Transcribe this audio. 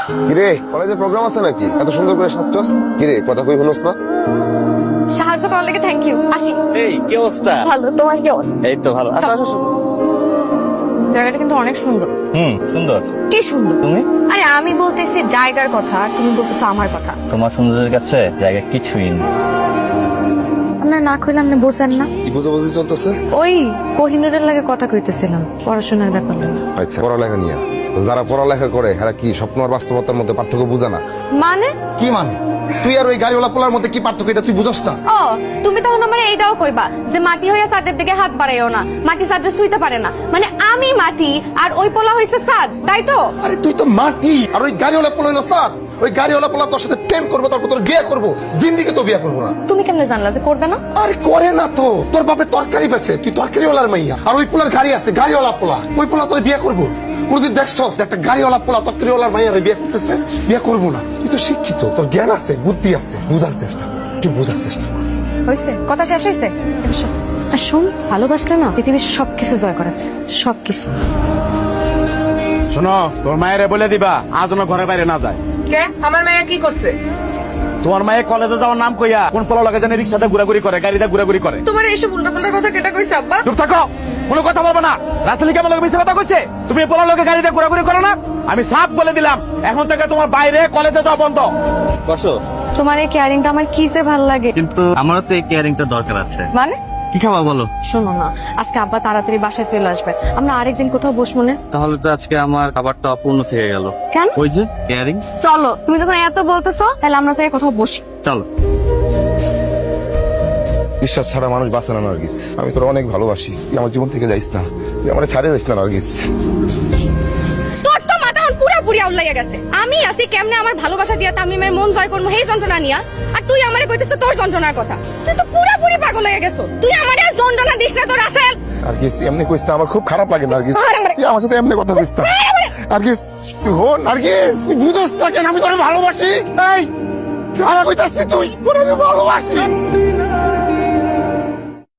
কিরে কলেজে প্রোগ্রাম আছে নাকি? এত সুন্দর করে সাজছস। কিরে কথা কই হলোস না? সাহায্য করার লেগে থ্যাংক ইউ। আসি। এই কি অবস্থা? ভালো, তোমার কি অবস্থা? এই তো ভালো। আসো আসো। জায়গাটা কিন্তু অনেক সুন্দর। সুন্দর। কি সুন্দর? তুমি? আরে আমি বলতেছি জায়গার কথা, তুমি বলতেছো আমার কথা। তোমার সৌন্দর্যের কাছে জায়গা কিছুই না। আপনার না কইলে আপনি বোঝেন না। কি বুঝাবুঝি চলতেছে? ওই কোহিনুরের লাগে কথা কইতেছিলাম পড়াশোনার ব্যাপারে। আচ্ছা পড়ালেখা নিয়ে। যারা পড়ালেখা করে এরা কি স্বপ্ন আর বাস্তবতার মধ্যে পার্থক্য বুঝে না? মানে? কি মানে? তুই আর ওই গাড়িওয়ালা পোলার মধ্যে কি পার্থক্য এটা তুই বুঝস না? ও তুমি তখন আমার এইটাও কইবা যে মাটি হইয়া ছাদের দিকে হাত বাড়াইও না, মাটি ছাদে শুইতে পারে না। মানে আমি মাটি আর ওই পোলা হইছে ছাদ, তাই তো? আরে তুই তো মাটি আর ওই গাড়িওয়ালা পোলা হইলো সাত। ওই গাড়িওয়ালা পোলা তোর সাথে প্রেম করবো, তারপর তোর বিয়ে করবো। জিন্দিকে তো বিয়ে করবো না। তুমি কেমনে জানলা যে করবে না? আরে করে না তো, তোর বাপে তরকারি বেচে, তুই তরকারিওয়ালার মাইয়া। আর ওই পোলার গাড়ি আছে, গাড়িওয়ালা পোলা। ওই পোলা তোর বিয়ে করবো? কোনদিন দেখছস যে একটা গাড়িওয়ালা পোলা তরকারিওয়ালার মাইয়ারে বিয়ে করতেছে? বিয়ে করবো না। তুই তো শিক্ষিত, তোর জ্ঞান আছে, বুদ্ধি আছে, বুঝার চেষ্টা কর, তুই বুঝার চেষ্টা কর। হইছে? কথা শেষ হইছে? এসো। আর শোন, ভালোবাসলে না পৃথিবীর সবকিছু জয় করা যায়, সবকিছু। শোনো, তোর মায়েরে বলে দিবা আজ যেন ঘরে বাইরে না যায়। কে আমার মায়া কি করছে? তোমার মায়ে কলেজে যাওয়ার নাম কইয়া কোন পোলা লাগে জানে রিক্সাতে ঘোরাঘুরি করে, গাড়িতে ঘোরাঘুরি করে। তোমার এইসব উল্টাপাল্টা কথা কেটা কইছে আব্বা? চুপ থাকো, কোনো কথা বলবো না। রাস্তা কেমন লোক মিশে কথা কইছে? তুমি পোলা লোকে গাড়িতে ঘোরাঘুরি করো না? আমি সাফ বলে দিলাম এখন থেকে তোমার বাইরে কলেজে যাওয়া বন্ধ। বসো। তোমার এই কেয়ারিংটা আমার কিসে ভাল লাগে। কিন্তু আমারও তো এই কেয়ারিংটা দরকার আছে। মানে? কি খাওয়া বলো? শোনো না, আজকে আব্বা তাড়াতাড়ি বাসায় চলে আসবে, আমরা আরেকদিন কোথাও বসবো না? তাহলে তো আজকে আমার খাবারটা অপূর্ণ থেকে গেল। কেন? ওই যে কেয়ারিং। চলো, তুমি যখন এত বলতেছো তাহলে আমরা যাই কোথাও বসি। চলো। বিশ্বাস ছাড়া মানুষ বাঁচে না নার্গিস। আমি তোর অনেক ভালোবাসি, তুই আমার জীবন থেকে যাইস না, তুই আমার ছাড়ে যাইস না নার্গিস। তোর তো মাথা এখন পুরাপুরি আউলাইয়া গেছে। আমি আছি কেমনে আমার ভালোবাসা দিয়া তামিমের মন জয় করবো সেই যন্ত্রণা নিয়া, আর তুই আমারে কইতেছিস তোর যন্ত্রণার কথা। তুই তো পুরাপুরি পাগল হয়ে গেছো। তুই আমারে আর যন্ত্রণা দিস না তোর আসল। নার্গিস এমনি কইস না, আমার খুব খারাপ লাগে নার্গিস। তুই আমার সাথে এমনি কথা কইস না নার্গিস। তুই হো নার্গিস, তুই বুঝোস না কেন আমি তোরে ভালোবাসি? এই খারাপ কইতাছিস তুই, তোরে আমি ভালোবাসি।